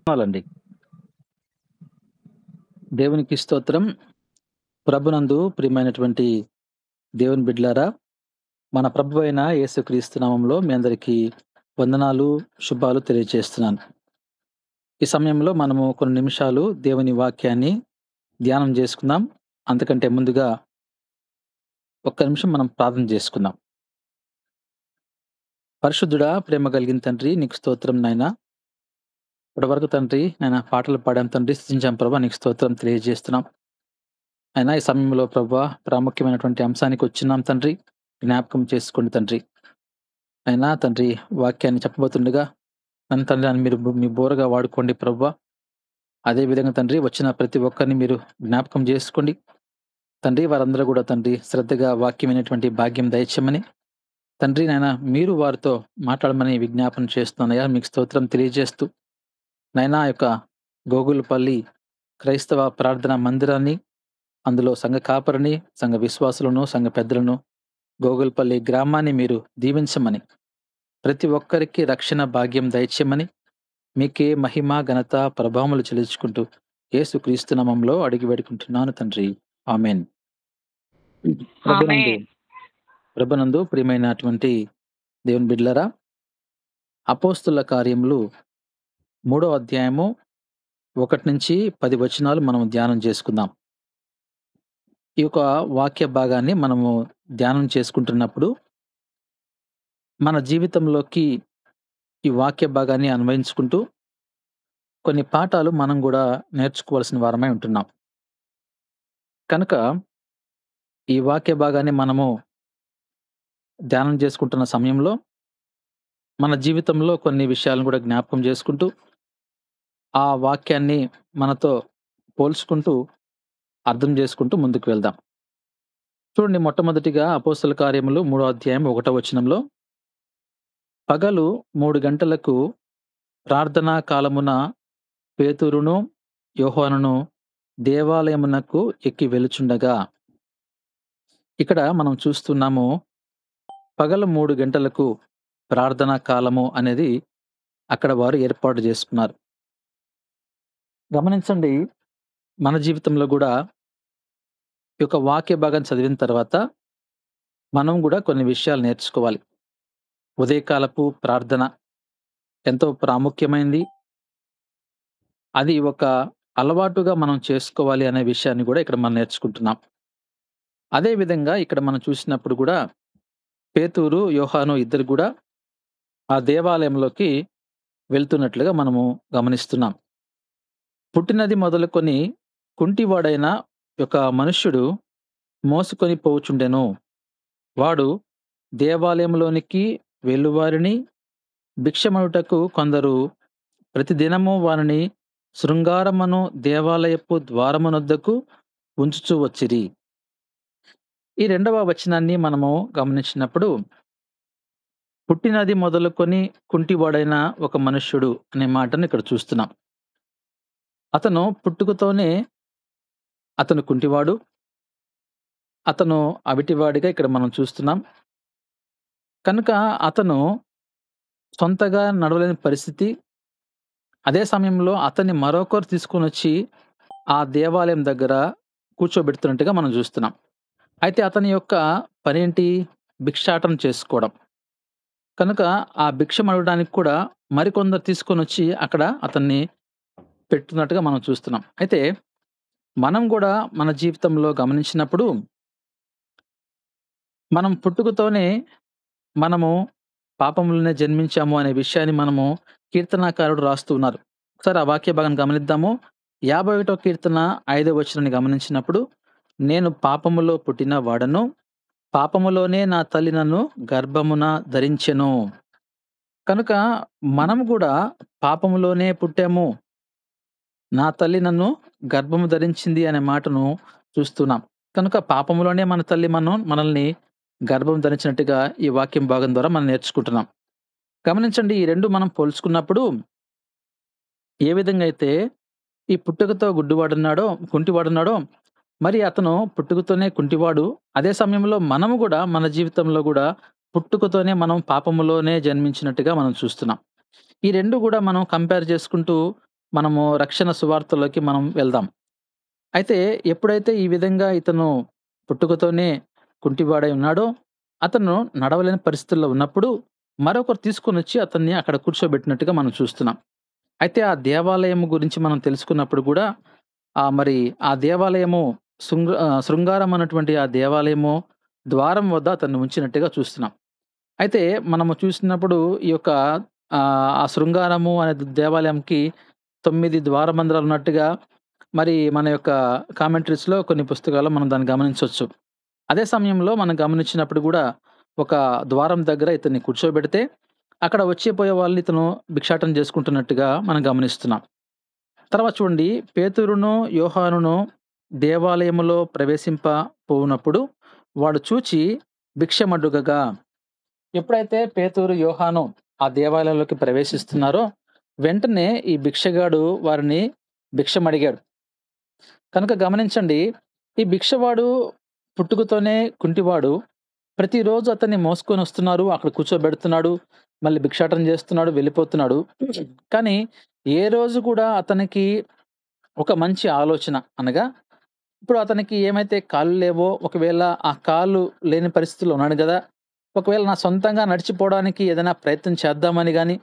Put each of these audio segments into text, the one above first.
వందనాలండి. దేవునికి స్తోత్రం. ప్రభునందు ప్రియమైనటువంటి దేవుని బిడ్డలారా, మన ప్రభువైన యేసుక్రీస్తు నామములో మీ అందరికీ వందనాలు, శుభాలు తెలియజేస్తున్నాను. ఈ సమయంలో మనము కొన్ని నిమిషాలు దేవుని వాక్యాన్ని ధ్యానం చేసుకుందాం. అంతకంటే ముందుగా ఒక్క నిమిషం మనం ప్రార్థన చేసుకుందాం. పరిశుద్ధుడా, ప్రేమ కలిగిన తండ్రి, నీకు స్తోత్రం నాయనా. ఇప్పటివరకు తండ్రి నాయన పాటలు పాడాం తండ్రి, స్తుతించాం ప్రభా, నీకు స్తోత్రం తెలియజేస్తున్నాం. అయినా ఈ సమయంలో ప్రభా ప్రాముఖ్యమైనటువంటి అంశానికి వచ్చినాం తండ్రి, జ్ఞాపకం చేసుకోండి తండ్రి. అయినా తండ్రి వాక్యాన్ని చెప్పబోతుండగా నన్ను తండ్రి నన్ను మీరు మీ బోరగా వాడుకోండి ప్రభువా. అదే విధంగా తండ్రి వచ్చిన ప్రతి ఒక్కరిని మీరు జ్ఞాపకం చేసుకోండి తండ్రి. వారందరూ కూడా తండ్రి శ్రద్ధగా వాక్యమైనటువంటి భాగ్యం దయచేయమని తండ్రి నాయన మీరు వారితో మాట్లాడమని విజ్ఞాపన చేస్తున్నానయ్యా. మీకు స్తోత్రం తెలియజేస్తూ నైనా యొక్క గోగులపల్లి క్రైస్తవ ప్రార్థనా మందిరాన్ని, అందులో సంఘ కాపరిని, సంఘ విశ్వాసులను, సంఘ పెద్దలను, గోగులపల్లి గ్రామాన్ని మీరు దీవించమని, ప్రతి ఒక్కరికి రక్షణ భాగ్యం దయచేయమని, మీకే మహిమ ఘనత ప్రభావములు చెల్లించుకుంటూ యేసుక్రీస్తు నామములో అడిగి వేడుకుంటున్నాను తండ్రి. ఆమేన్. ప్రభునందు ఆమేన్. ప్రభునందు ప్రియమైనటువంటి దేవుని బిడ్డలారా, అపోస్తుల కార్యములు 3వ అధ్యాయము 1-10 వచనాలు మనం ధ్యానం చేసుకుందాం. ఈ యొక్క వాక్య భాగాన్ని మనము ధ్యానం చేసుకుంటున్నప్పుడు మన జీవితంలోకి ఈ వాక్య భాగాన్ని అన్వయించుకుంటూ కొన్ని పాఠాలు మనం కూడా నేర్చుకోవాల్సిన వారమై ఉంటున్నాం. కనుక ఈ వాక్య భాగాన్ని మనము ధ్యానం చేసుకుంటున్న సమయంలో మన జీవితంలో కొన్ని విషయాలను కూడా జ్ఞాపకం చేసుకుంటూ, ఆ వాక్యాన్ని మనతో పోల్చుకుంటూ, అర్థం చేసుకుంటూ ముందుకు వెళ్దాం. చూడండి, మొట్టమొదటిగా అపోస్తల కార్యములు 3వ అధ్యాయం 1వ వచనంలో, పగలు 3 గంటలకు ప్రార్థనా కాలమున పేతురును యోహానును దేవాలయమునకు ఎక్కి వెలుచుండగా. ఇక్కడ మనం చూస్తున్నాము, పగలు 3 గంటలకు ప్రార్థనా కాలము అనేది అక్కడ వారు ఏర్పాటు చేసుకున్నారు. గమనించండి, మన జీవితంలో కూడా ఈ యొక్క వాక్య భాగం చదివిన తర్వాత మనం కూడా కొన్ని విషయాలు నేర్చుకోవాలి. ఉదయకాలపు ప్రార్థన ఎంతో ప్రాముఖ్యమైనది. అది ఒక అలవాటుగా మనం చేసుకోవాలి అనే విషయాన్ని కూడా ఇక్కడ మనం నేర్చుకుంటున్నాం. అదే విధంగా ఇక్కడ మనం చూసినప్పుడు కూడా పేతురు, యోహాను ఇద్దరు కూడా ఆ దేవాలయంలోకి వెళ్తున్నట్లుగా మనము గమనిస్తున్నాం. పుట్టినది మొదలుకొని కుంటివాడైన ఒక మనుష్యుడు మోసుకొని పోవుచుండెను. వాడు దేవాలయంలోనికి వెళ్ళువారిని భిక్షమనుటకు కొందరు ప్రతిదినము వారిని శృంగారమును దేవాలయపు ద్వారమునొద్దకు ఉంచుచూ వచ్చిరి. ఈ 2వ వచనాన్ని మనము గమనించినప్పుడు, పుట్టినది మొదలుకొని కుంటివాడైన ఒక మనుష్యుడు అనే మాటను ఇక్కడ చూస్తున్నాం. అతను పుట్టుకతోనే అతను కుంటివాడు, అతను అవిటివాడిగా ఇక్కడ మనం చూస్తున్నాం. కనుక అతను సొంతగా నడవలేని పరిస్థితి. అదే సమయంలో అతన్ని మరొకరు తీసుకొనొచ్చి ఆ దేవాలయం దగ్గర కూర్చోబెడుతున్నట్టుగా మనం చూస్తున్నాం. అయితే అతని యొక్క పనేంటి? భిక్షాటన చేసుకోవడం. కనుక ఆ భిక్షం అడగడానికి కూడా మరికొందరు తీసుకొనొచ్చి అక్కడ అతన్ని పెట్టున్నట్టుగా మనం చూస్తున్నాం. అయితే మనం కూడా మన జీవితంలో గమనించినప్పుడు, మనం పుట్టుకతోనే మనము పాపంలోనే జన్మించాము అనే విషయాన్ని మనము కీర్తనాకారుడు రాస్తూ ఉన్నారు. ఒకసారి ఆ వాక్య భాగాన్ని గమనిద్దాము. 51వ కీర్తన 5వ వచనాన్ని గమనించినప్పుడు, నేను పాపములో పుట్టిన వాడను, పాపములోనే నా తల్లి నన్ను గర్భమున ధరించెను. కనుక మనము కూడా పాపములోనే పుట్టాము, నా తల్లి నన్ను గర్భము ధరించింది అనే మాటను చూస్తున్నాం. కనుక పాపములోనే మన తల్లి మనల్ని గర్భం ధరించినట్టుగా ఈ వాక్యం భాగం ద్వారా మనం నేర్చుకుంటున్నాం. గమనించండి, ఈ 2 మనం పోల్చుకున్నప్పుడు ఏ విధంగా అయితే ఈ పుట్టుకతో కుంటివాడున్నాడో, మరి అతను పుట్టుకతోనే కుంటివాడు. అదే సమయంలో మనము కూడా మన జీవితంలో కూడా పుట్టుకతోనే మనం పాపములోనే జన్మించినట్టుగా మనం చూస్తున్నాం. ఈ 2 కూడా మనం కంపేర్ చేసుకుంటూ మనము రక్షణ సువార్తలోకి మనం వెళ్దాం. అయితే ఎప్పుడైతే ఈ విధంగా ఇతను పుట్టుకతోనే కుంటివాడై ఉన్నాడో, అతను నడవలేని పరిస్థితుల్లో ఉన్నప్పుడు మరొకరు తీసుకొనొచ్చి అతన్ని అక్కడ కూర్చోబెట్టినట్టుగా మనం చూస్తున్నాం. అయితే ఆ దేవాలయం గురించి మనం తెలుసుకున్నప్పుడు గూడా మరి ఆ దేవాలయము శృంగారం అన్నటువంటి ఆ దేవాలయము ద్వారం వద్ద అతన్ని ఉంచినట్టుగా చూస్తున్నాం. అయితే మనము చూసినప్పుడు ఈ యొక్క ఆ శృంగారము అనే దేవాలయంకి 9 ద్వారబంధాలున్నట్టుగా మరి మన యొక్క కామెంటరీస్‌లో కొన్ని పుస్తకాల్లో మనం దాన్ని గమనించొచ్చు. అదే సమయంలో మనం గమనించినప్పుడు గూడా ఒక ద్వారం దగ్గర ఇతన్ని కూర్చోబెడితే అక్కడ వచ్చే పోయే వాళ్ళని ఇతను భిక్షాటన చేసుకుంటున్నట్టుగా మనం గమనిస్తున్నాం. తర్వాత చూడండి, పేతురును, యోహానును దేవాలయములో పోవునప్పుడు వాడు చూచి భిక్షమడుగగా. ఎప్పుడైతే పేతురు, యోహాను ఆ దేవాలయంలోకి ప్రవేశిస్తున్నారో వెంటనే ఈ భిక్షగాడు వారిని భిక్షమడిగాడు. కనుక గమనించండి, ఈ భిక్షవాడు పుట్టుకతోనే కుంటివాడు. ప్రతిరోజు అతన్ని మోసుకొనొస్తున్నారు. అక్కడ కూర్చోబెడుతున్నాడు. మళ్ళీ భిక్షాటన చేస్తున్నాడు, వెళ్ళిపోతున్నాడు. కానీ ఏ రోజు కూడా అతనికి ఒక మంచి ఆలోచన అనగా, ఇప్పుడు అతనికి ఏమైతే కాళ్ళు లేవో, ఒకవేళ ఆ కాళ్ళు లేని పరిస్థితిలో ఉన్నాడు గదా! ఒకవేళ నా సొంతంగా నడిచిపోవడానికి ఏదైనా ప్రయత్నం చేద్దామని గాని,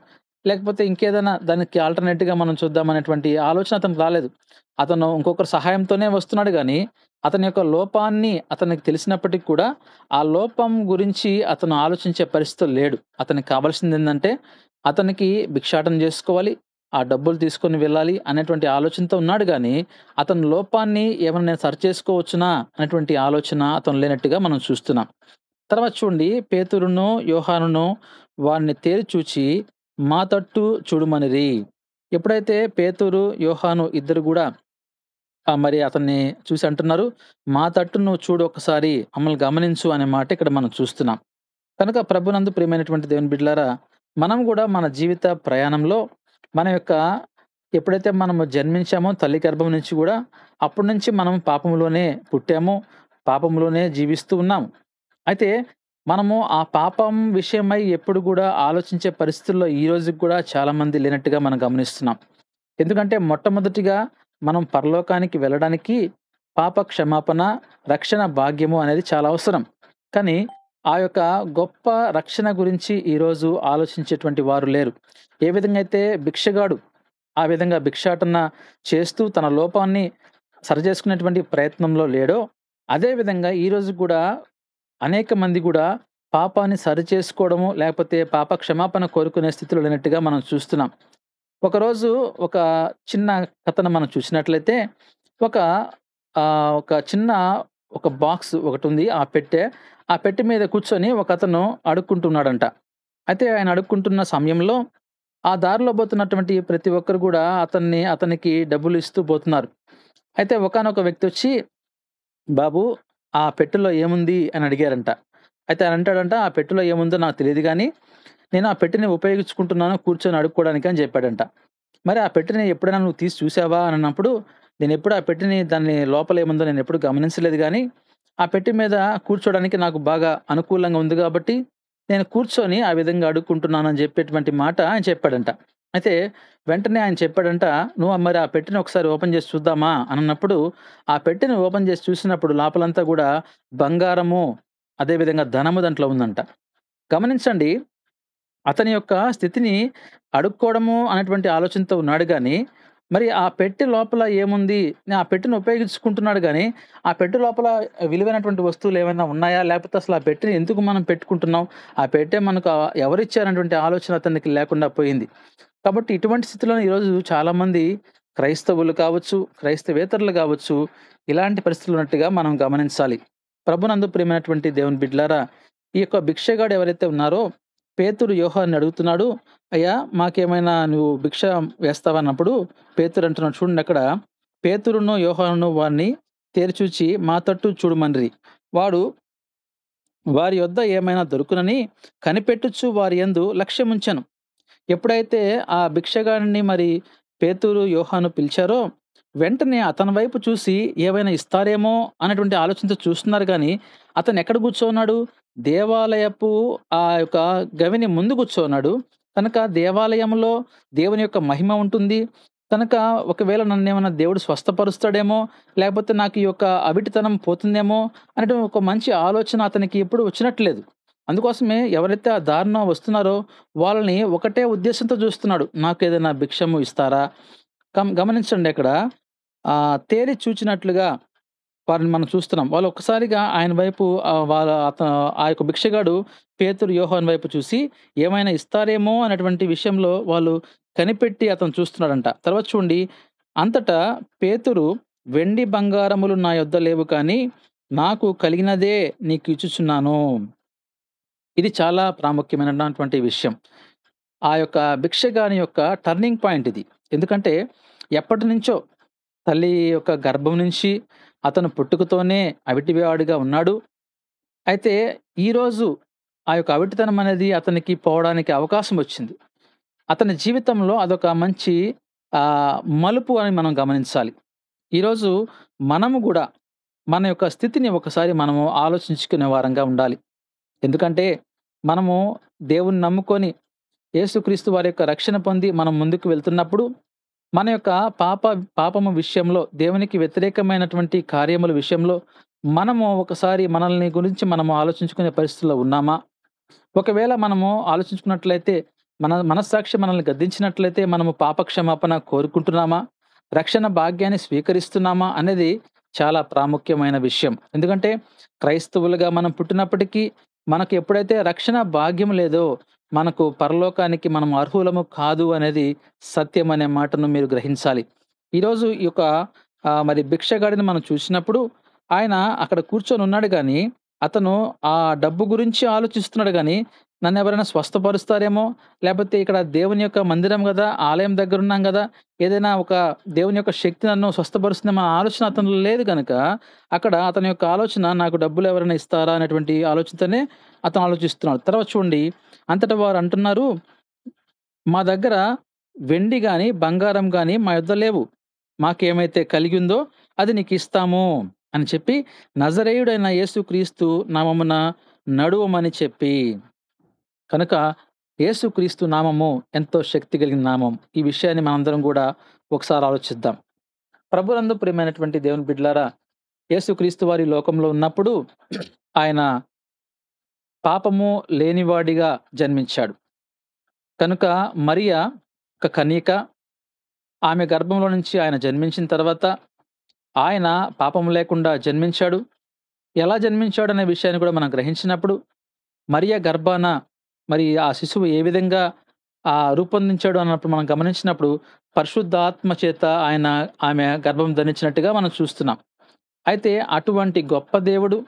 లేకపోతే ఇంకేదైనా దానికి ఆల్టర్‌నేట్‌గా మనం చూద్దామనేటువంటి ఆలోచన అతనికి రాలేదు. అతను ఇంకొకరి సహాయంతోనే వస్తున్నాడు గానీ, అతని యొక్క లోపాన్ని అతనికి తెలిసినప్పటికి కూడా, ఆ లోపం గురించి అతను ఆలోచించే పరిస్థితిలో లేడు. అతనికి కావాల్సిందేందంటే, అతనికి భిక్షాటన జేసుకోవాలి, ఆ డబ్బులు తీసుకొని వెళ్ళాలి అనేటువంటి ఆలోచనతో ఉన్నాడు గానీ, అతని లోపాన్ని ఏమన్నా నేను సరిచేసుకోవచ్చునా అనేటువంటి ఆలోచన అతను లేనట్టుగా మనం చూస్తున్నాం. తర్వాత చూడండి, పేతురును, యోహానును వారిని తేరి చూచి మా తట్టు చూడుమనిరి. ఎప్పుడైతే పేతురు, యోహాను ఇద్దరు గూడా మరి అతన్ని చూసి అంటున్నారు, "మా తట్టు నువ్వు చూడు ఒకసారి, మమ్మల్ని గమనించు" అనే మాట ఇక్కడ మనం చూస్తున్నాం. కనుక ప్రభునందు ప్రియమైనటువంటి దేవుని బిడ్డలారా, మనం గూడా మన జీవిత ప్రయాణంలో మన యొక్క ఎప్పుడైతే మనము జన్మించామో తల్లి గర్భం నుంచి గూడా అప్పటి నుంచి మనం పాపంలోనే పుట్టాము, పాపంలోనే జీవిస్తూ ఉన్నాము. అయితే మనము ఆ పాపం విషయమై ఎప్పుడు గూడా ఆలోచించే పరిస్థితుల్లో ఈ రోజుకి గూడా చాలామంది లేనట్టుగా మనం గమనిస్తున్నాం. ఎందుకంటే మొట్టమొదటిగా మనం పరలోకానికి వెళ్ళడానికి పాప క్షమాపణ, రక్షణ భాగ్యము అనేది చాలా అవసరం. కానీ ఆ యొక్క గొప్ప రక్షణ గురించి ఈరోజు ఆలోచించేటువంటి వారు లేరు. ఏ విధంగా అయితే భిక్షగాడు ఆ విధంగా భిక్షాటన చేస్తూ తన లోపాన్ని సరిచేసుకునేటువంటి ప్రయత్నంలో లేడో, అదే విధంగా ఈరోజు గూడా అనేక మంది గూడా పాపాన్ని సరిచేసుకోవడము, లేకపోతే పాప క్షమాపణ కోరుకునే స్థితిలో లేనట్టుగా మనం చూస్తున్నాం. ఒకరోజు ఒక చిన్న కథను మనం చూసినట్లయితే, ఒక ఒక చిన్న ఒక బాక్స్ ఒకటుంది. ఆ పెట్టె. ఆ పెట్టె మీద కూర్చొని ఒకతను అడుక్కుంటున్నాడంట. అయితే ఆయన అడుక్కుంటున్న సమయంలో, ఆ దారిలో పోతున్నటువంటి ప్రతి ఒక్కరు గూడా అతనికి డబ్బులు ఇస్తూ పోతున్నారు. అయితే ఒకానొక వ్యక్తొచ్చి, "బాబు, ఆ పెట్టెలో ఏముంది?" అని అడిగారంట. అయితే ఆయన అంటాడంట, "ఆ పెట్టెలో ఏముందో నాకు తెలీదు గానీ, నేను ఆ పెట్టెని ఉపయోగించుకుంటున్నాను కూర్చొని అడుక్కోవడానికి" అని చెప్పాడంట. "మరి ఆ పెట్టెని ఎప్పుడైనా నువ్వు తీసి చూసావా?" అని అన్నప్పుడు, "నేనెప్పుడు ఆ పెట్టెని దాని లోపల ఏముందో నేనెప్పుడు గమనించలేదు గానీ, ఆ పెట్టె మీద కూర్చోవడానికి నాకు బాగా అనుకూలంగా ఉంది గాబట్టి, నేను కూర్చొని ఆ విధంగా అడుక్కుంటున్నానని" చెప్పేటువంటి మాట ఆయన చెప్పాడంట. అయితే వెంటనే ఆయన చెప్పాడంట, "నువ్వు మరి ఆ పెట్టెని ఒకసారి ఓపెన్ చేసి చూద్దామా?" అనన్నప్పుడు, ఆ పెట్టెని ఓపెన్ చేసి చూసినప్పుడు లోపలంతా గూడా బంగారము, అదే విధంగా ధనము దాంట్లో ఉందంట. గమనించండి, అతని యొక్క స్థితిని అడుక్కోవడము అనేటువంటి ఆలోచనతో ఉన్నాడు గానీ, మరి ఆ పెట్టె లోపల ఏముంది? ఆ పెట్టెను ఉపయోగించుకుంటున్నాడు గానీ, ఆ పెట్టె లోపల విలువైనటువంటి వస్తువులేమైనా ఉన్నాయా? లేకపోతే అసలు ఆ పెట్టెని ఎందుకు మనం పెట్టుకుంటున్నాం? ఆ పెట్టె మనకు ఎవరిచ్చారనేటువంటి ఆలోచన అతనికి లేకుండా పోయింది. కాబట్టి ఇటువంటి స్థితిలోనే ఈరోజు చాలామంది క్రైస్తవులు కావచ్చు, క్రైస్తవేతరులు కావచ్చు, ఇలాంటి పరిస్థితులు ఉన్నట్టుగా మనం గమనించాలి. ప్రభునందు ప్రియమైనటువంటి దేవుని బిడ్డలారా, ఈ యొక్క భిక్షగాడు ఎవరైతే ఉన్నారో పేతురు యోహాన్ని అడుగుతున్నాడు, "అయ్యా, మాకేమైనా నువ్వు భిక్ష వేస్తావా?" అన్నప్పుడు పేతురు అంటున్నాడు, చూడండి అక్కడ, "పేతురును, యోహానును వారిని తేరిచూచి మా తట్టు చూడమనిరి. వాడు వారి యొద్ద ఏమైనా దొరుకునని కనిపెట్టుచు వారి యందు లక్ష్యముంచెను." ఎప్పుడైతే ఆ భిక్షగాడిని మరి పేతురు, యోహాను పిలిచారో, వెంటనే అతని వైపు చూసి ఏవైనా ఇస్తారేమో అనేటువంటి ఆలోచనతో చూస్తున్నారు గానీ, అతనెక్కడ కూర్చోన్నాడు? దేవాలయపు ఆ యొక్క గవిని ముందు కూర్చోన్నాడు. కనుక దేవాలయంలో దేవుని యొక్క మహిమ ఉంటుంది. కనుక ఒకవేళ నన్నేమన్నా దేవుడు స్వస్థపరుస్తాడేమో, లేకపోతే నాకు ఈ యొక్క అవిటితనం పోతుందేమో అనేటు ఒక మంచి ఆలోచన అతనికి ఎప్పుడు వచ్చినట్టు లేదు. అందుకోసమే ఎవరైతే ఆ దారిన వస్తున్నారో వాళ్ళని ఒకటే ఉద్దేశంతో చూస్తున్నాడు. నాకేదైనా భిక్షము ఇస్తారా? గమనించండి అక్కడ తేరి చూచినట్లుగా వారిని మనం చూస్తున్నాం. వాళ్ళు ఒక్కసారిగా ఆయన వైపు ఆ యొక్క భిక్షగాడు పేతురు, యోహాను వైపు చూసి ఏమైనా ఇస్తారేమో అనేటువంటి విషయంలో వాళ్ళు కనిపెట్టి అతను చూస్తున్నాడంట. తర్వాత చూడండి, అంతటా పేతురు, "వెండి బంగారములు నా యొద్ద లేవు కానీ, నాకు కలిగినదే నీకు ఇచ్చుచున్నాను." ఇది చాలా ప్రాముఖ్యమైనటువంటి విషయం. ఆ యొక్క భిక్షగాని యొక్క టర్నింగ్ పాయింట్ ఇది. ఎందుకంటే ఎప్పటినుంచో తల్లి యొక్క గర్భం నుంచి అతను పుట్టుకతోనే అవిటివాడిగా ఉన్నాడు. అయితే ఈరోజు ఆ యొక్క అవిటితనం అనేది అతనికి పోవడానికి అవకాశం వచ్చింది. అతని జీవితంలో అదొక మంచి మలుపు అని మనం గమనించాలి. ఈరోజు మనము గూడా మన యొక్క స్థితిని ఒకసారి మనము ఆలోచించుకునే వారంగా ఉండాలి. ఎందుకంటే మనము దేవుణ్ణి నమ్ముకొని యేసుక్రీస్తు వారి యొక్క రక్షణ పొంది మనం ముందుకు వెళ్తున్నప్పుడు మన యొక్క పాపము విషయంలో, దేవునికి వ్యతిరేకమైనటువంటి కార్యముల విషయంలో మనము ఒకసారి మనల్ని గురించి మనము ఆలోచించుకునే పరిస్థితిలో ఉన్నామా? ఒకవేళ మనము ఆలోచించుకున్నట్లయితే, మన మనస్సాక్షి మనల్ని గద్దించినట్లయితే మనము పాపక్షమాపణ కోరుకుంటున్నామా? రక్షణ భాగ్యాన్ని స్వీకరిస్తున్నామా? అనేది చాలా ప్రాముఖ్యమైన విషయం. ఎందుకంటే క్రైస్తవులుగా మనం పుట్టినప్పటికీ మనకు ఎప్పుడైతే రక్షణ భాగ్యం లేదో మనకు పరలోకానికి మనం అర్హులము కాదు అనేది సత్యం అనే మాటను మీరు గ్రహించాలి. ఈరోజు ఈ యొక్క మరి భిక్షగాడిని మనం చూసినప్పుడు ఆయన అక్కడ కూర్చొని ఉన్నాడు గానీ, అతను ఆ డబ్బు గురించి ఆలోచిస్తున్నాడు గానీ, నన్నెవరైనా స్వస్థపరుస్తారేమో, లేపోతే ఇక్కడ దేవుని యొక్క మందిరం గదా! ఆలయం దగ్గరున్నాం గదా! ఏదైనా ఒక దేవుని యొక్క శక్తి నన్ను స్వస్థపరుస్తుందేమో ఆలోచన అతనిలో లేదు గనక, అక్కడ అతని యొక్క ఆలోచన నాకు డబ్బులెవరైనా ఇస్తారా అనేటువంటి ఆలోచనతోనే అతను ఆలోచిస్తున్నాడు. తర్వాత చూడండి, అంతట వారంటున్నారు, "మా దగ్గర వెండి గాని, బంగారం గాని మా యొద్ద లేవు. మాకేమైతే కలిగిందో అది నీకిస్తాము" అని చెప్పి నజరేయుడైన యేసుక్రీస్తు నామమున నడువమని చెప్పి. కనుక యేసుక్రీస్తు నామము ఎంతో శక్తి కలిగిన నామం. ఈ విషయాన్ని మనందరం గూడా ఒకసారి ఆలోచిద్దాం. ప్రభువునందు ప్రియమైనటువంటి దేవుని బిడ్డలారా, యేసుక్రీస్తు వారు ఈ లోకంలో ఉన్నప్పుడు ఆయన పాపము లేనివాడిగా జన్మించాడు. కనుక మరియ ఒక కన్యక, ఆమె గర్భంలో నుంచి ఆయన జన్మించిన తర్వాత ఆయన పాపము లేకుండా జన్మించాడు. ఎలా జన్మించాడనే విషయాన్ని కూడా మనం గ్రహించినప్పుడు, మరియ గర్భాన మరి ఆ శిశువు ఏ విధంగా రూపొందించాడు అన్నప్పుడు మనం గమనించినప్పుడు, పరిశుద్ధాత్మ చేత ఆమె గర్భం ధరించినట్టుగా మనం చూస్తున్నాం. అయితే అటువంటి గొప్ప దేవుడు,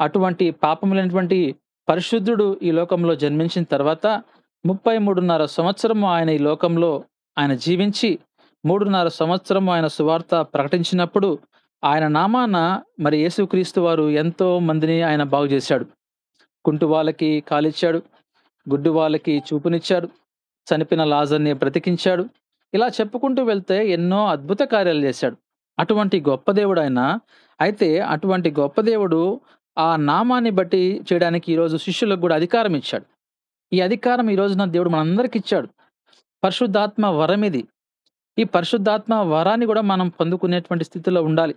అటువంటి పాపము లేనటువంటి పరిశుద్ధుడు ఈ లోకంలో జన్మించిన తర్వాత 33.5 సంవత్సరము ఆయన ఈ లోకంలో ఆయన జీవించి, 3.5 సంవత్సరము ఆయన సువార్త ప్రకటించినప్పుడు, ఆయన నామాన మరి యేసుక్రీస్తు వారు ఎంతో మందిని ఆయన బాగు చేశాడు. కుంటి వాళ్ళకి కాలిచ్చాడు, గుడ్డి వాళ్ళకి చూపునిచ్చాడు, చనిపోయిన లాజర్‌ని బ్రతికించాడు. ఇలా చెప్పుకుంటూ వెళ్తే ఎన్నో అద్భుత కార్యాలు చేశాడు. అటువంటి గొప్ప దేవుడాయన. అయితే అటువంటి గొప్ప దేవుడు ఆ నామాన్ని బట్టి చేయడానికి ఈరోజు శిష్యులకు గూడా అధికారం ఇచ్చాడు. ఈ అధికారం ఈ రోజున దేవుడు మనందరికిచ్చాడు. పరిశుద్ధాత్మ వరం ఇది. ఈ పరిశుద్ధాత్మ వరాన్ని గూడా మనం పొందుకునేటువంటి స్థితిలో ఉండాలి.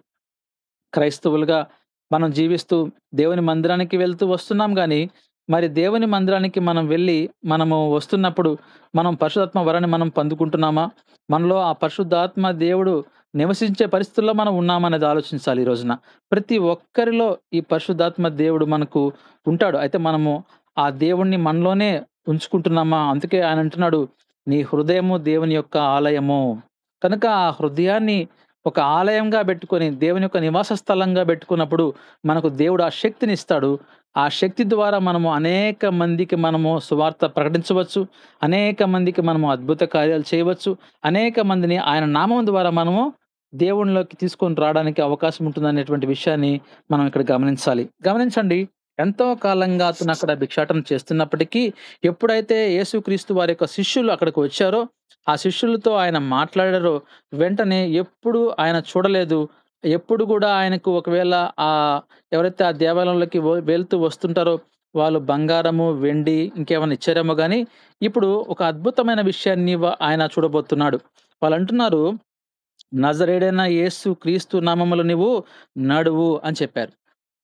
క్రైస్తవులుగా మనం జీవిస్తూ దేవుని మందిరానికి వెళ్తూ వస్తున్నాం గానీ, మరి దేవుని మందిరానికి మనం వెళ్ళి మనము వస్తున్నప్పుడు మనం పరిశుద్ధాత్మ వరాన్ని మనం పొందుకుంటున్నామా? మనలో ఆ పరిశుద్ధాత్మ దేవుడు నివసించే పరిస్థితుల్లో మనం ఉన్నామనేది ఆలోచించాలి ఈ రోజున. ప్రతి ఒక్కరిలో ఈ పరిశుద్ధాత్మ దేవుడు మనకు ఉంటాడు. అయితే మనము ఆ దేవుడిని మనలోనే ఉంచుకుంటున్నామా? అందుకే ఆయన అంటున్నాడు, "నీ హృదయము దేవుని యొక్క ఆలయము." కనుక ఆ హృదయాన్ని ఒక ఆలయంగా బెట్టుకొని, దేవుని యొక్క నివాస స్థలంగా బెట్టుకున్నప్పుడు, మనకు దేవుడు ఆ శక్తినిస్తాడు. ఆ శక్తి ద్వారా మనము అనేక మందికి మనము సువార్త ప్రకటించవచ్చు. అనేక మందికి మనము అద్భుత కార్యాలు చేయవచ్చు. అనేక మందిని ఆయన నామం ద్వారా మనము దేవునిలోకి తీసుకొని రావడానికి అవకాశం ఉంటుందనేటువంటి విషయాన్ని మనం ఇక్కడ గమనించాలి. గమనించండి, ఎంతో కాలంగా అతను అక్కడ భిక్షాటన చేస్తున్నప్పటికీ, ఎప్పుడైతే యేసుక్రీస్తు వారి యొక్క శిష్యులు అక్కడికి వచ్చారో, ఆ శిష్యులతో ఆయన మాట్లాడారో, వెంటనే ఎప్పుడు ఆయన చూడలేదు. ఎప్పుడు గూడా ఆయనకు ఒకవేళ ఎవరైతే ఆ దేవాలయంలోకి వెళ్తూ వస్తుంటారో, వాళ్ళు బంగారము, వెండి ఇంకేమన్నా ఇచ్చారేమో గానీ, ఇప్పుడు ఒక అద్భుతమైన విషయాన్ని ఆయన చూడబోతున్నాడు. వాళ్ళంటున్నారు, నజరేయుడైన యేసు క్రీస్తు నామములో నువ్వు నడువు అని చెప్పారు.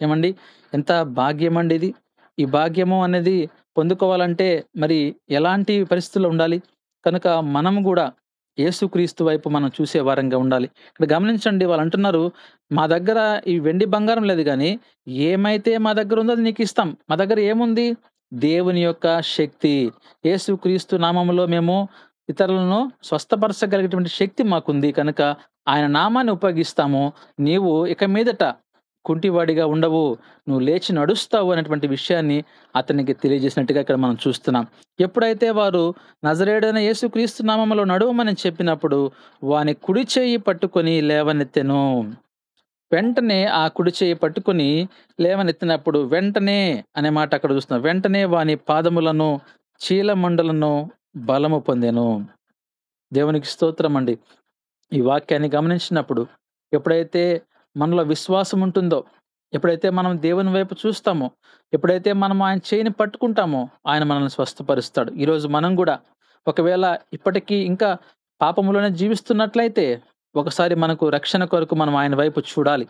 ఏమండి? ఎంత భాగ్యమండి ఇది. ఈ భాగ్యము అనేది పొందుకోవాలంటే మరి ఎలాంటి పరిస్థితుల్లో ఉండాలి? కనుక మనం గూడా యేసుక్రీస్తు వైపు మనం చూసే వారంగా ఉండాలి. ఇక్కడ గమనించండి వాళ్ళంటున్నారు, "మా దగ్గర ఈ వెండి, బంగారం లేదు గానీ, ఏమైతే మా దగ్గరుందో అది నీకిస్తాం." మా దగ్గర ఏముంది? దేవుని యొక్క శక్తి. యేసుక్రీస్తు నామములో మేము ఇతరులను స్వస్థపరచగలిగేటువంటి శక్తి మాకుంది. కనుక ఆయన నామాన్ని ఉపయోగిస్తాము. నీవు ఇక మీదట కుంటివాడిగా ఉండవు. నువ్వు లేచి నడుస్తావు అనేటువంటి విషయాన్ని అతనికి తెలియజేసినట్టుగా ఇక్కడ మనం చూస్తున్నాం. ఎప్పుడైతే వారు నజరేయుడైన యేసుక్రీస్తు నామములో నడువమని చెప్పినప్పుడు వాని కుడి చెయ్యి పట్టుకొని లేవనెత్తెను. వెంటనే ఆ కుడి చెయ్యి పట్టుకొని లేవనెత్తినప్పుడు వెంటనే అనే మాట అక్కడ చూస్తున్నాం. వెంటనే వాని పాదములను, చీలమండలను బలము పొందెను. దేవునికి స్తోత్రమండి. ఈ వాక్యాన్ని గమనించినప్పుడు ఎప్పుడైతే మనలో విశ్వాసం ఉంటుందో, ఎప్పుడైతే మనం దేవుని వైపు చూస్తామో, ఎప్పుడైతే మనం ఆయన చేయిని పట్టుకుంటామో, ఆయన మనల్ని స్వస్థపరుస్తాడు. ఈరోజు మనం గూడా ఒకవేళ ఇప్పటికీ ఇంకా పాపములోనే జీవిస్తున్నట్లయితే, ఒకసారి మనకు రక్షణ కొరకు మనం ఆయన వైపు చూడాలి.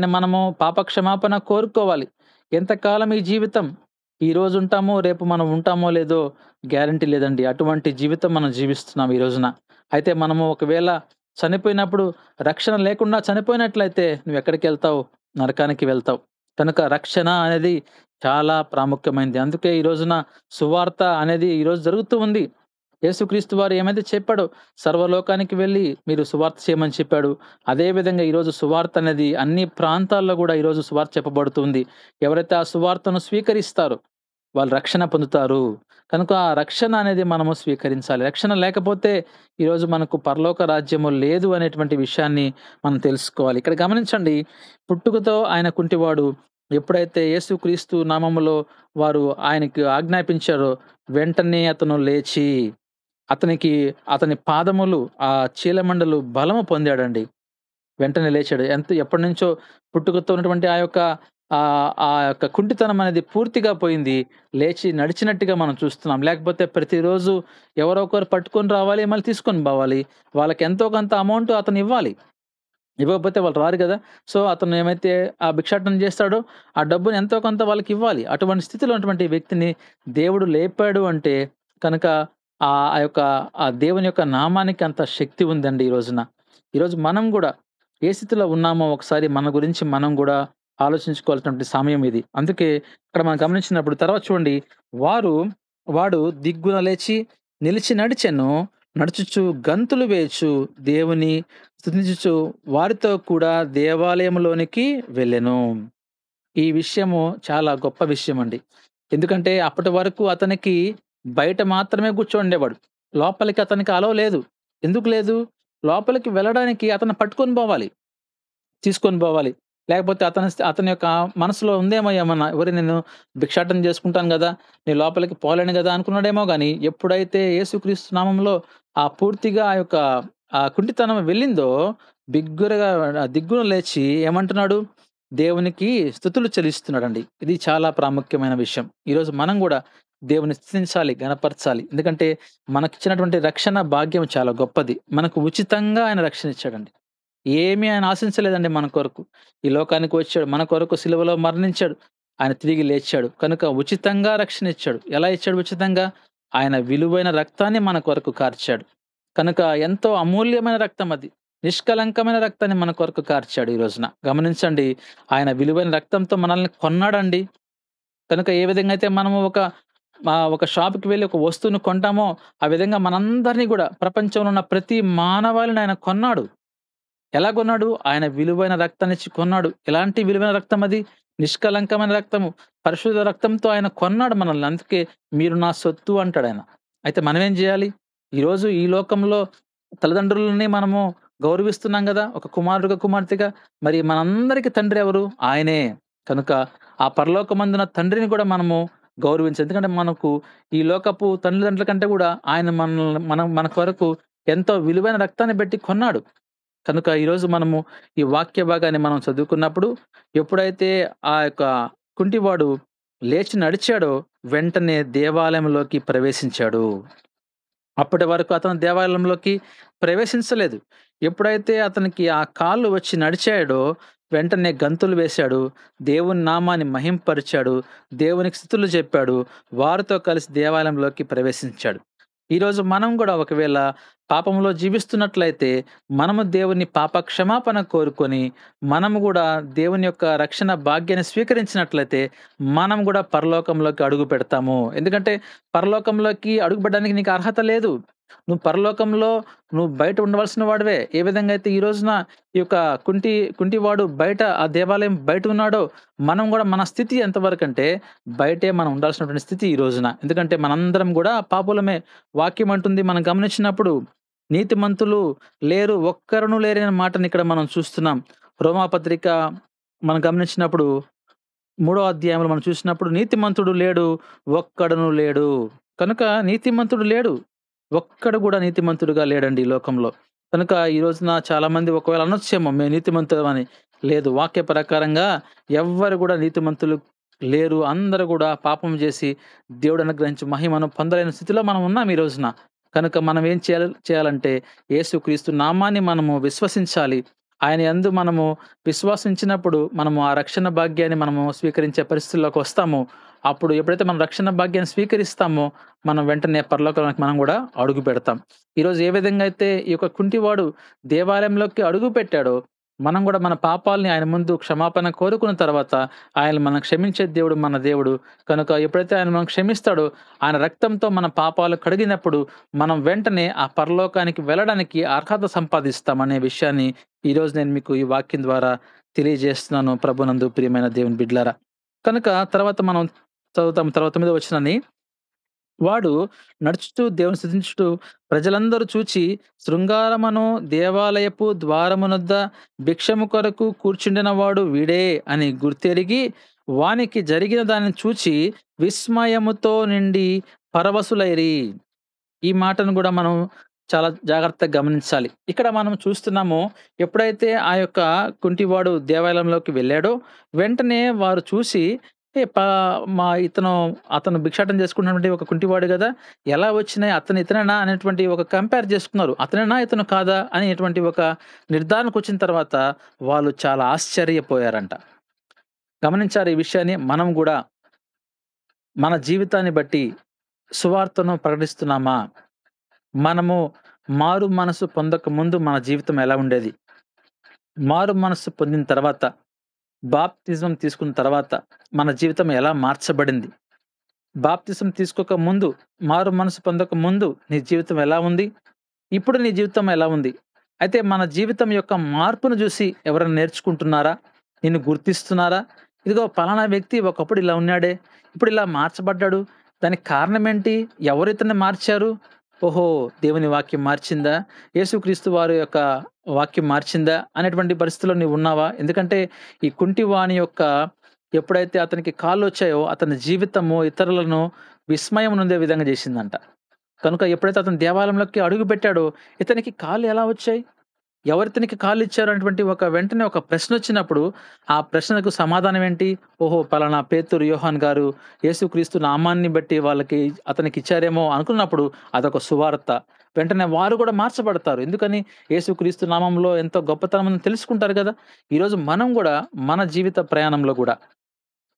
మనము పాప క్షమాపణ కోరుకోవాలి. ఎంతకాలం ఈ జీవితం, ఈరోజు ఉంటామో, రేపు మనం ఉంటామో లేదో గ్యారంటీ లేదండి. అటువంటి జీవితం మనం జీవిస్తున్నాం ఈ రోజున. అయితే మనము ఒకవేళ చనిపోయినప్పుడు రక్షణ లేకుండా చనిపోయినట్లయితే నువ్వెక్కడికెళ్తావు? నరకానికి వెళ్తావు. కనుక రక్షణ అనేది చాలా ప్రాముఖ్యమైనది. అందుకే ఈ రోజున సువార్త అనేది ఈరోజు జరుగుతూ ఉంది. యేసుక్రీస్తు వారు ఏమైతే చెప్పాడో సర్వలోకానికి వెళ్లి మీరు సువార్త చేయమని చెప్పాడు. అదే విధంగా ఈరోజు సువార్త అనేది అన్ని ప్రాంతాల్లో గూడా ఈరోజు సువార్త చెప్పబడుతుంది. ఎవరైతే ఆ సువార్తను స్వీకరిస్తారో వాళ్ళు రక్షణ పొందుతారు. కనుక ఆ రక్షణ అనేది మనము స్వీకరించాలి. రక్షణ లేకపోతే ఈరోజు మనకు పరలోక రాజ్యము లేదు అనేటువంటి విషయాన్ని మనం తెలుసుకోవాలి. ఇక్కడ గమనించండి, పుట్టుకతో ఆయన కుంటివాడు. ఎప్పుడైతే యేసుక్రీస్తు నామములో వారు ఆయనకి ఆజ్ఞాపించారో వెంటనే అతను లేచి అతని పాదములు ఆ చీలమండలు బలము పొందాడండి. వెంటనే లేచాడు. ఎప్పటినుంచో పుట్టుకతో ఉన్నటువంటి ఆ యొక్క కుంటితనం అనేది పూర్తిగా పోయింది. లేచి నడిచినట్టుగా మనం చూస్తున్నాం. లేకపోతే ప్రతిరోజు ఎవరో ఒకరు పట్టుకొని రావాలి, మళ్ళీ తీసుకొని పోవాలి. వాళ్ళకి ఎంతో కొంత అమౌంట్ అతనివ్వాలి. ఇవ్వకపోతే వాళ్ళు రారు గదా! సో, అతను ఏమైతే ఆ భిక్షాటన చేస్తాడో, ఆ డబ్బుని ఎంతో కొంత వాళ్ళకివ్వాలి. అటువంటి స్థితిలో ఉన్నటువంటి వ్యక్తిని దేవుడు లేపాడు అంటే, కనుక ఆ యొక్క ఆ దేవుని యొక్క నామానికి అంత శక్తి ఉందండి ఈ రోజున. ఈరోజు మనం గూడా ఏ స్థితిలో ఉన్నామో ఒకసారి మన గురించి మనం గూడా ఆలోచించుకోవాల్సినటువంటి సమయం ఇది. అందుకే ఇక్కడ మనం గమనించినప్పుడు తర్వాత చూడండి, వారు వాడు దిగ్గున లేచి నిలిచి నడిచెను. నడుచుచు గంతులు వేయచు దేవుని స్తుతించుచు వారితో కూడా దేవాలయంలోనికి వెళ్ళెను. ఈ విషయము చాలా గొప్ప విషయమండి. ఎందుకంటే అప్పటి వరకు అతనికి బయట మాత్రమే కూర్చోండేవాడు. లోపలికి అతనికి అలో లేదు. ఎందుకు లేదు? లోపలికి వెళ్ళడానికి అతన్ని పట్టుకొని పోవాలి. తీసుకొని పోవాలి. లేకపోతే అతని యొక్క మనసులో ఉందేమో ఏమన్నా, ఒరేయ్! నేను భిక్షాటన చేసుకుంటాను గదా! నేను లోపలికి పోలేను గదా! అనుకున్నాడేమో గాని, ఎప్పుడైతే యేసుక్రీస్తు నామంలో పూర్తిగా ఆ కుంటితనం వెళ్ళిందో, దిగ్గున లేచి ఏమంటున్నాడు? దేవునికి స్తుతులు చెల్లిస్తున్నాడండి. ఇది చాలా ప్రాముఖ్యమైన విషయం. ఈరోజు మనం గూడా దేవుని స్తుతించాలి, ఘనపరచాలి. ఎందుకంటే మనకిచ్చినటువంటి రక్షణ భాగ్యం చాలా గొప్పది. మనకు ఉచితంగా ఆయన రక్షణ ఇచ్చాడండి. ఏమీ ఆయన ఆశించలేదండి మన కొరకు. ఈ లోకానికి వచ్చాడు. మన కొరకు సిలువలో మరణించాడు. ఆయన తిరిగి లేచాడు. కనుక ఉచితంగా రక్షణ ఇచ్చాడు. ఎలా ఇచ్చాడు ఉచితంగా? ఆయన విలువైన రక్తాన్ని మన కొరకు కార్చాడు. కనుక ఎంతో అమూల్యమైన రక్తం అది. నిష్కళంకమైన రక్తాన్ని మన కొరకు కార్చాడు ఈ రోజున. గమనించండి, ఆయన విలువైన రక్తంతో మనల్ని కొన్నాడండి. కనుక ఏ విధంగా అయితే మనము ఒక షాప్‌కి వెళ్లి ఒక వస్తువును కొంటామో, ఆ విధంగా మనందరిని గూడా ప్రపంచంలో ఉన్న ప్రతి మానవాళిని ఆయన కొన్నాడు. ఎలా కొన్నాడు? ఆయన విలువైన రక్తాన్నిచ్చి కొన్నాడు. ఎలాంటి విలువైన రక్తం అది? నిష్కళంకమైన రక్తము. పరిశుద్ధ రక్తంతో ఆయన కొన్నాడు మనల్ని. అందుకే మీరు నా సొత్తు అంటాడాయన. అయితే మనమేం జేయాలి? ఈరోజు ఈ లోకంలో తల్లిదండ్రులని మనము గౌరవిస్తున్నాం గదా! ఒక కుమారుడుగా, కుమార్తెగా. మరి మనందరికి తండ్రి ఎవరు? ఆయనే. కనుక ఆ పరలోకమందున తండ్రిని గూడా మనము గౌరవించాలి. ఎందుకంటే మనకు ఈ లోకపు తల్లిదండ్రుల కంటే గూడా ఆయన మన కొరకు ఎంతో విలువైన రక్తాన్ని బెట్టి కొన్నాడు. కనుక ఈరోజు మనము ఈ వాక్య భాగాన్ని మనం చదువుకున్నప్పుడు ఎప్పుడైతే ఆ యొక్క కుంటివాడు లేచి నడిచాడో వెంటనే దేవాలయంలోకి ప్రవేశించాడు. అప్పటి వరకు అతను దేవాలయంలోకి ప్రవేశించలేదు. ఎప్పుడైతే అతనికి ఆ కాళ్ళు వచ్చి నడిచాడో, వెంటనే గంతులు వేశాడు. దేవుని నామాన్ని మహింపరిచాడు. దేవునికి స్తుతులు చెప్పాడు. వారితో కలిసి దేవాలయంలోకి ప్రవేశించాడు. ఈరోజు మనం గూడా ఒకవేళ పాపంలో జీవిస్తున్నట్లయితే, మనము దేవుని పాప క్షమాపణ కోరుకొని, మనము గూడా దేవుని యొక్క రక్షణ భాగ్యాన్ని స్వీకరించినట్లయితే, మనం గూడా పరలోకంలోకి అడుగు పెడతాము. ఎందుకంటే, పరలోకంలోకి అడుగుపెట్టడానికి నీకు అర్హత లేదు. నువ్వు పరలోకంలో నువ్వు బయట ఉండవలసిన వాడివే. ఏ విధంగా అయితే ఈ రోజున ఈ యొక్క కుంటివాడు బయట ఆ దేవాలయం బయట ఉన్నాడో, మనం గూడా మన స్థితి ఎంతవరకంటే, బయటే మనం ఉండాల్సినటువంటి స్థితి ఈ రోజున. ఎందుకంటే మనందరం గూడా పాపులమే. వాక్యం అంటుంది మనం గమనించినప్పుడు, నీతిమంతులు లేరు, ఒక్కరును లేరనే మాటని ఇక్కడ మనం చూస్తున్నాం. రోమాపత్రిక మనం గమనించినప్పుడు, మూడో అధ్యాయంలో మనం చూసినప్పుడు, నీతిమంతుడు లేడు, ఒక్కడును లేడు. కనుక నీతిమంతుడు లేడు. ఒక్కడు గూడా నీతిమంతుడుగా లేడండి ఈ లోకంలో. కనుక ఈ రోజున చాలామంది ఒకవేళ అనొచ్చేమో మేము నీతిమంతులమని. లేదు, వాక్య ప్రకారంగా ఎవ్వరు గూడా నీతిమంతులు లేరు. అందరూ గూడా పాపం జేసి దేవుడు అనుగ్రహించే మహిమను పొందలేని స్థితిలో మనం ఉన్నాం ఈ రోజున. కనుక మనం ఏం చేయాలంటే యేసుక్రీస్తు నామాన్ని మనము విశ్వసించాలి. ఆయన యందు మనము విశ్వసించినప్పుడు మనము ఆ రక్షణ భాగ్యాన్ని మనము స్వీకరించే పరిస్థితుల్లోకి వస్తాము. అప్పుడు ఎప్పుడైతే మనం రక్షణ భాగ్యాన్ని స్వీకరిస్తామో, మనం వెంటనే పరలోకానికి మనం గూడా అడుగు పెడతాం. ఈరోజు ఏ విధంగా అయితే ఈ యొక్క కుంటివాడు దేవాలయంలోకి అడుగు పెట్టాడో, మనం గూడా మన పాపాల్ని ఆయన ముందు క్షమాపణ కోరుకున్న తర్వాత, ఆయన మనం క్షమించే దేవుడు మన దేవుడు. కనుక ఎప్పుడైతే ఆయన మనం క్షమిస్తాడో, ఆయన రక్తంతో మన పాపాలు కడిగినప్పుడు, మనం వెంటనే ఆ పరలోకానికి వెళ్ళడానికి అర్హత సంపాదిస్తామనే విషయాన్ని ఈరోజు నేను మీకు ఈ వాక్యం ద్వారా తెలియజేస్తున్నాను ప్రభునందు ప్రియమైన దేవుని బిడ్డలారా. కనుక తర్వాత మనం చదువుతాం. తర్వాత 9వ వచనాన్ని, వాడు నడుచుచు దేవుని స్తుతించుచు ప్రజలందరూ చూచి, శృంగారమును దేవాలయపు ద్వారమునొద్ద భిక్షము కొరకు కూర్చుండిన వాడు వీడే అని గుర్తెరిగి, వానికి జరిగిన దానిని చూచి విస్మయముతో నిండి పరవశులైరి. ఈ మాటను గూడా మనం చాలా జాగ్రత్తగా గమనించాలి. ఇక్కడ మనం చూస్తున్నాము, ఎప్పుడైతే ఆ యొక్క కుంటివాడు దేవాలయంలోకి వెళ్ళాడో, వెంటనే వారు చూసి ఏ పా మా అతను భిక్షాటన చేసుకుంటున్నటువంటి ఒక కుంటివాడు గదా! ఎలా వచ్చినాయి? ఇతనేనా అనేటువంటి ఒక కంపేర్ చేసుకున్నారు. అతనేనా? ఇతను కాదా? అనేటువంటి ఒక నిర్ధారణకొచ్చిన తర్వాత వాళ్ళు చాలా ఆశ్చర్యపోయారంట. గమనించారు ఈ విషయాన్ని. మనం గూడా మన జీవితాన్ని బట్టి సువార్తను ప్రకటిస్తున్నామా? మనము మారు మనసు పొందక ముందు మన జీవితం ఎలా ఉండేది? మారు మనసు పొందిన తర్వాత, బాప్తిజం తీసుకున్న తర్వాత మన జీవితం ఎలా మార్చబడింది? బాప్తిజం తీసుకోక ముందు, మారు మనసు పొందక ముందు నీ జీవితం ఎలా ఉంది? ఇప్పుడు నీ జీవితం ఎలా ఉంది? అయితే మన జీవితం యొక్క మార్పును జూసి ఎవరైనా నేర్చుకుంటున్నారా? నిన్ను గుర్తిస్తున్నారా? ఇదిగో పలానా వ్యక్తి ఒకప్పుడు ఇలా ఉన్నాడే, ఇప్పుడు ఇలా మార్చబడ్డాడు. దానికి కారణం ఏంటి? ఎవరు ఇతన్ని మార్చారు? ఓహో! దేవుని వాక్యం మార్చిందా? యేసుక్రీస్తు వారి యొక్క వాక్యం మార్చిందా? అనేటువంటి పరిస్థితిలో నీవున్నావా? ఎందుకంటే ఈ కుంటివాని యొక్క ఎప్పుడైతే అతనికి కాళ్ళొచ్చాయో, అతని జీవితము ఇతరులను విస్మయం నొందే విధంగా జేసిందంట. కనుక ఎప్పుడైతే అతను దేవాలయంలోకి అడుగుపెట్టాడో, ఇతనికి కాళ్ళు ఎలా వచ్చాయి? ఎవరితనికి కాళ్ళిచ్చారు అనేటువంటి వెంటనే ఒక ప్రశ్నొచ్చినప్పుడు, ఆ ప్రశ్నకు సమాధానం ఏంటి? ఓహో! పలానా పేతురు, యోహాన్ గారు యేసుక్రీస్తు నామాన్ని బట్టి అతనికిచ్చారేమో అనుకున్నప్పుడు అదొక సువార్త. వెంటనే వారు గూడా మార్చబడతారు. ఎందుకని? యేసుక్రీస్తు నామంలో ఎంతో గొప్పతనం ఉందని తెలుసుకుంటారు గదా! ఈరోజు మనం గూడా మన జీవిత ప్రయాణంలో గూడా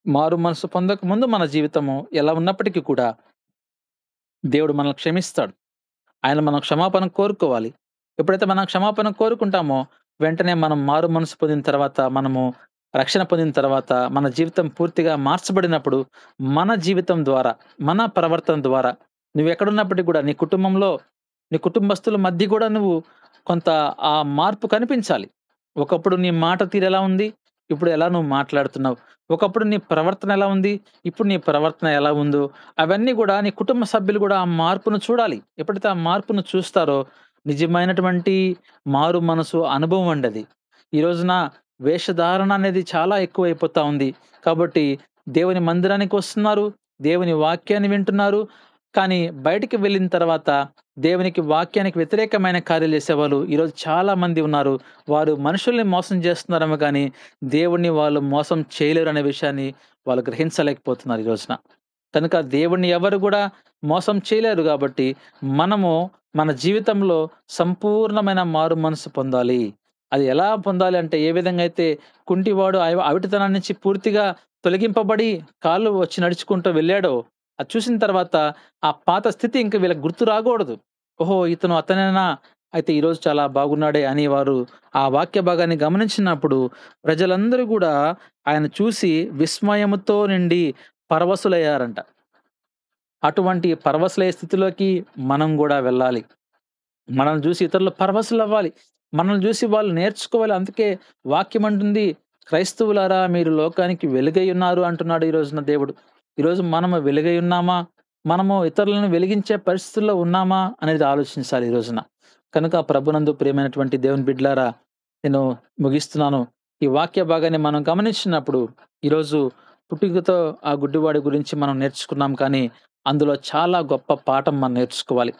మారు మనసు పొందక ముందు మన జీవితము ఎలా ఉన్నప్పటికీ కూడా దేవుడు మనల్ని క్షమిస్తాడు. ఆయన మనం క్షమాపణ కోరుకోవాలి. ఎప్పుడైతే మనం క్షమాపణ కోరుకుంటామో, వెంటనే మనం మారు మనసు పొందిన తర్వాత, మనము రక్షణ పొందిన తర్వాత, మన జీవితం పూర్తిగా మార్చబడినప్పుడు, మన జీవితం ద్వారా, మన ప్రవర్తన ద్వారా, నువ్వెక్కడున్నప్పటికి గూడా నీ కుటుంబంలో, నీ కుటుంబస్తుల మధ్య గూడా నువ్వు కొంత ఆ మార్పు కనిపించాలి. ఒకప్పుడు నీ మాట తీరెలా ఉంది? ఇప్పుడు ఎలా నువ్వు మాట్లాడుతున్నావు? ఒకప్పుడు నీ ప్రవర్తన ఎలా ఉంది? ఇప్పుడు నీ ప్రవర్తన ఎలా ఉందో, అవన్నీ గూడా నీ కుటుంబ సభ్యులు గూడా ఆ మార్పును చూడాలి. ఎప్పుడైతే ఆ మార్పును చూస్తారో, నిజమైనటువంటి మారు మనసు అనుభవం అండది. ఈ రోజున వేషధారణ అనేది చాలా ఎక్కువైపోతా ఉంది. కాబట్టి దేవుని మందిరానికొస్తున్నారు, దేవుని వాక్యాన్ని వింటున్నారు. కానీ బయటికి వెళ్ళిన తర్వాత దేవునికి వాక్యానికి వ్యతిరేకమైన కార్యాలు చేసేవాళ్ళు ఈరోజు చాలా మంది ఉన్నారు. వారు మనుషుల్ని మోసం చేస్తున్నారేమో గానీ, దేవుడిని వాళ్ళు మోసం చేయలేరనే విషయాన్ని వాళ్ళు గ్రహించలేకపోతున్నారు ఈ రోజున. కనుక దేవుడిని ఎవరు గూడా మోసం చేయలేరు గాబట్టి, మనము మన జీవితంలో సంపూర్ణమైన మారు మనసు పొందాలి. అది ఎలా పొందాలి అంటే, ఏ విధంగా అయితే కుంటివాడు అవిటితనం నుంచి పూర్తిగా తొలగింపబడి కాళ్ళు వచ్చి నడుచుకుంటూ వెళ్ళాడో, అది చూసిన తర్వాత ఆ పాత స్థితి ఇంక వీళ్ళకి గుర్తు రాకూడదు. ఓహో! ఇతను అతనేనా? అయితే ఈరోజు చాలా బాగున్నాడే అని వారు ఆ వాక్య భాగాన్ని గమనించినప్పుడు ప్రజలందరూ గూడా ఆయన చూసి విస్మయముతో నిండి పరవశులయ్యారంట. అటువంటి పరవశులయ్యే స్థితిలోకి మనం గూడా వెళ్ళాలి. మనల్ని జూసి ఇతరులు పరవశులవ్వాలి. మనల్ని జూసి వాళ్ళు నేర్చుకోవాలి. అందుకే వాక్యమంటుంది, క్రైస్తవులారా మీరు లోకానికి వెలుగై ఉన్నారు అంటున్నాడు ఈ రోజున దేవుడు. ఈరోజు మనము వెలుగై ఉన్నామా? మనము ఇతరులను వెలిగించే పరిస్థితుల్లో ఉన్నామా? అనేది ఆలోచించాలి ఈ రోజున. కనుక ప్రభునందు ప్రియమైనటువంటి దేవుని బిడ్డలారా, నేను ముగిస్తున్నాను. ఈ వాక్య భాగాన్ని మనం గమనించినప్పుడు ఈరోజు పుట్టుకతో ఆ గుడ్డివాడి గురించి మనం నేర్చుకున్నాం కానీ, అందులో చాలా గొప్ప పాఠం మనం నేర్చుకోవాలి.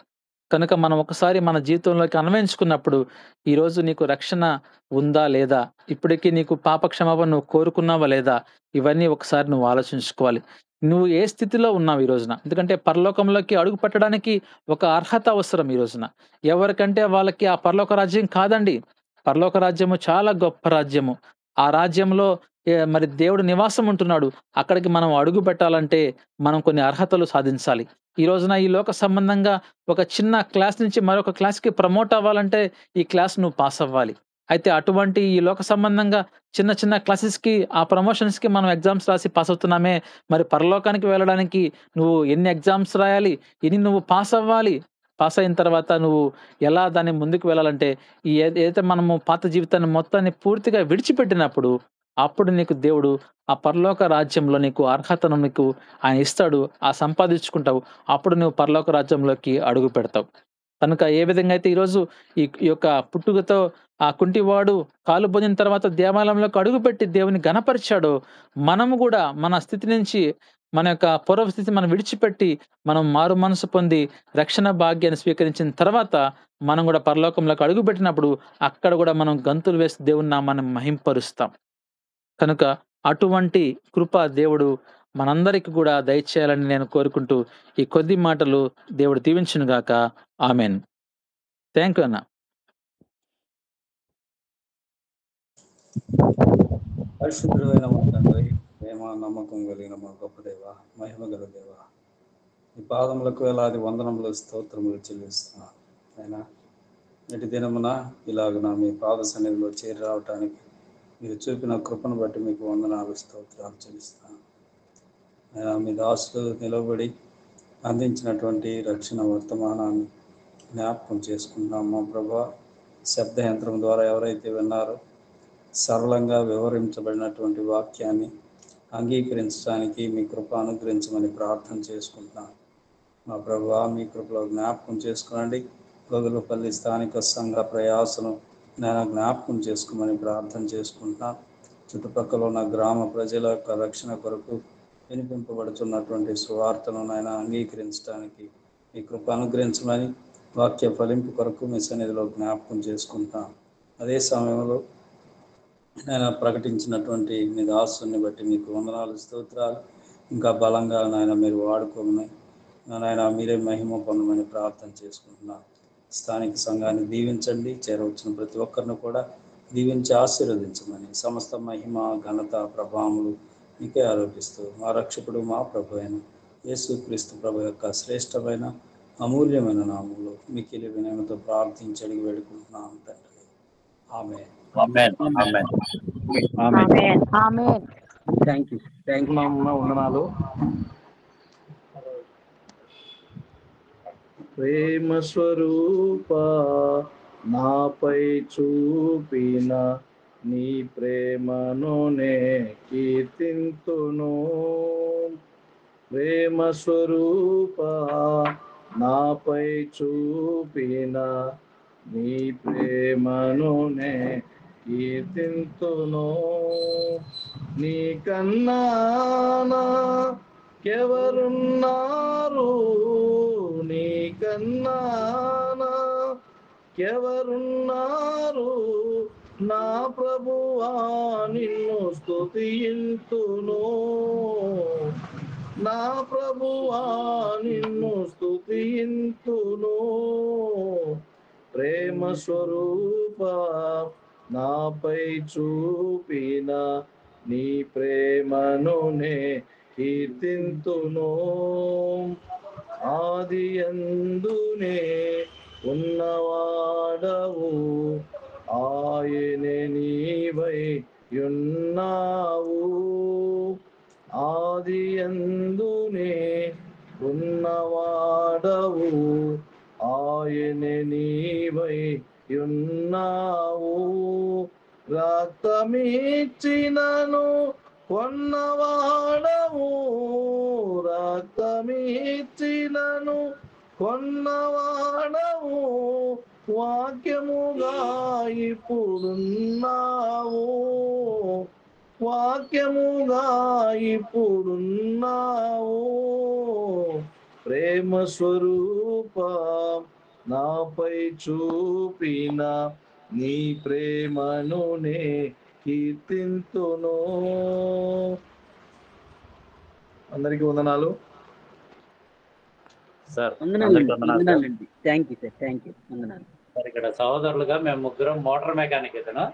కనుక మనం ఒకసారి మన జీవితంలోకి అన్వయించుకున్నప్పుడు, ఈరోజు నీకు రక్షణ ఉందా? లేదా? ఇప్పటికి నీకు పాప క్షమాపణ నువ్వు కోరుకున్నావా? లేదా? ఇవన్నీ ఒకసారి నువ్వు ఆలోచించుకోవాలి. నువ్వు ఏ స్థితిలో ఉన్నావు ఈ రోజున? ఎందుకంటే పరలోకంలోకి అడుగు పెట్టడానికి ఒక అర్హత అవసరం ఈ రోజున. ఎవరికంటే వాళ్ళకి ఆ పరలోక రాజ్యం కాదండి. పరలోక రాజ్యము చాలా గొప్ప రాజ్యము. ఆ రాజ్యంలో మరి దేవుడు నివాసం ఉంటున్నాడు. అక్కడికి మనం అడుగు పెట్టాలంటే మనం కొన్ని అర్హతలు సాధించాలి. ఈ రోజున ఈ లోక సంబంధంగా ఒక చిన్న క్లాస్ నుంచి మరొక క్లాస్‌కి ప్రమోట్ అవ్వాలంటే, ఈ క్లాస్ నువ్వు పాస్ అవ్వాలి. అయితే అటువంటి ఈ లోక సంబంధంగా చిన్న చిన్న క్లాసెస్‌కి, ఆ ప్రమోషన్స్‌కి మనం ఎగ్జామ్స్ రాసి పాస్ అవుతున్నామే. మరి పరలోకానికి వెళ్ళడానికి నువ్వు ఎన్ని ఎగ్జామ్స్ రాయాలి? ఎన్ని నువ్వు పాస్ అవ్వాలి? పాస్ అయిన తర్వాత నువ్వు ఎలా దాన్ని ముందుకు వెళ్ళాలంటే, ఏదైతే మనము పాత జీవితాన్ని మొత్తాన్ని పూర్తిగా విడిచిపెట్టినప్పుడు, అప్పుడు నీకు దేవుడు ఆ పరలోక రాజ్యంలో నీకు అర్హతను నీకు ఆయన ఇస్తాడు. సంపాదించుకుంటావు. అప్పుడు నువ్వు పరలోక రాజ్యంలోకి అడుగు పెడతావు. కనుక ఏ విధంగా అయితే ఈరోజు ఈ యొక్క పుట్టుకతో ఆ కుంటివాడు కాలు పొందిన తర్వాత దేవాలయంలోకి అడుగుపెట్టి దేవుని ఘనపరిచాడో, మనము గూడా మన స్థితి నుంచి మన యొక్క పూర్వ స్థితి మనం విడిచిపెట్టి, మనం మారు మనసు పొంది రక్షణ భాగ్యాన్ని స్వీకరించిన తర్వాత, మనం గూడా పరలోకంలోకి అడుగుపెట్టినప్పుడు, అక్కడ గూడా మనం గంతులు వేసి దేవుని నామాన్ని మహింపరుస్తాం. కనుక అటువంటి కృప దేవుడు మనందరికి గూడా దయచేయాలని నేను కోరుకుంటూ, ఈ కొద్ది మాటలు దేవుడు దీవించును గాక. ఆమేన్. థాంక్ యూ అన్న. పరిశుద్ధుడైన మా తండ్రి, ప్రేమ నమ్మకం కలిగిన మా గొప్ప దేవ, మహిమ గల దేవ, ఈ పాదములకు వేలాది వందనములు స్తోత్రములు చెల్లిస్తున్నాను. అయినా నేటి దినమున ఇలాగున మీ పాద సన్నిధిలో చేరి రావటానికి మీరు చూపిన కృపను బట్టి మీకు వందనాలు స్తోత్రాలు చెల్లిస్తున్నాను. అయినా మీ దాసులు నిలబడి అందించినటువంటి రక్షణ వర్తమానాన్ని జ్ఞాపకం చేసుకుంటున్నాం మా ప్రభా. శబ్ద యంత్రం ద్వారా ఎవరైతే విన్నారో సరళంగా వివరించబడినటువంటి వాక్యాన్ని అంగీకరించడానికి మీ కృప అనుగ్రహించమని ప్రార్థన చేసుకుంటున్నాను. మా ప్రభువా, మీ కృపలో జ్ఞాపకం చేసుకోండి. గొగులపల్లి స్థానిక సంఘ ప్రయాసను నేను జ్ఞాపకం చేసుకోమని ప్రార్థన చేసుకుంటున్నాను. చుట్టుపక్కల ఉన్న గ్రామ ప్రజల యొక్క రక్షణ కొరకు వినిపింపబడుతున్నటువంటి సువార్తను నాయన అంగీకరించడానికి మీ కృప అనుగ్రహించమని వాక్య ఫలింపు కొరకు మీ సన్నిధిలో జ్ఞాపకం చేసుకుంటాను. అదే సమయంలో నేను ప్రకటించినటువంటి మీ దాసుని బట్టి మీకు వందనాలు స్తోత్రాలు. ఇంకా బలంగా నాయన మీరు వాడుకోమని నాయన మీరే మహిమ పొందమని ప్రార్థన చేసుకుంటున్నాను. స్థానిక సంఘాన్ని దీవించండి. చేరవచ్చిన ప్రతి ఒక్కరిని కూడా దీవించి ఆశీర్వదించమని సమస్త మహిమ ఘనత ప్రభావములు మీకే ఆరోపిస్తూ మా రక్షకుడు మా ప్రభు అయిన యేసుక్రీస్తు ప్రభు యొక్క శ్రేష్టమైన అమూల్యమైన నామంలో మిక్కిలి వినయంతో ప్రార్థించి అడిగి వేడుకుంటున్నాను తండ్రి. ఆమేన్. థ్యాంక్ యూ వందనాలు. ప్రేమ స్వరూప నాపై చూపిన నీ ప్రేమను నే కీర్తింతును. ప్రేమ స్వరూప నాపై చూపిన నీ ప్రేమను నే కీర్తింతును. నీ కన్నా నాకెవరున్నారు? నీ కన్నా నాకెవరున్నారు? నా ప్రభువా నిన్ను స్తుతింతును. నా ప్రభువా నిన్ను స్తుతి స్తుతింతును. ప్రేమ స్వరూప నాపై చూపిన నీ ప్రేమను నే కీర్తింతును. ఆది అందునే ఉన్నవాడవు, ఆయనే నీవై యున్నావు. ఆది అందునే ఉన్నవాడవు, ఆయనే నీవై యున్నావు. రక్తమిచ్చినను కొన్నవాడవు, రక్తమిచ్చినను కొన్నవాడవు. వాక్యముగా ఇప్పుడున్నావు, వాక్యముగా ఇప్పుడున్నావు. ప్రేమ స్వరూప నాపై చూపిన నీ ప్రేమను నే కీర్తింతును. అందరికీ వందనాలు సార్. వందనాలండి, అందరికీ వందనాలు సార్. వందనాలండి. Thank you sir, thank you, వందనాలు. సార్ ఇక్కడ సహోదరులుగా మేము ముగ్గురం మోటార్ మెకానిక్ ఇతను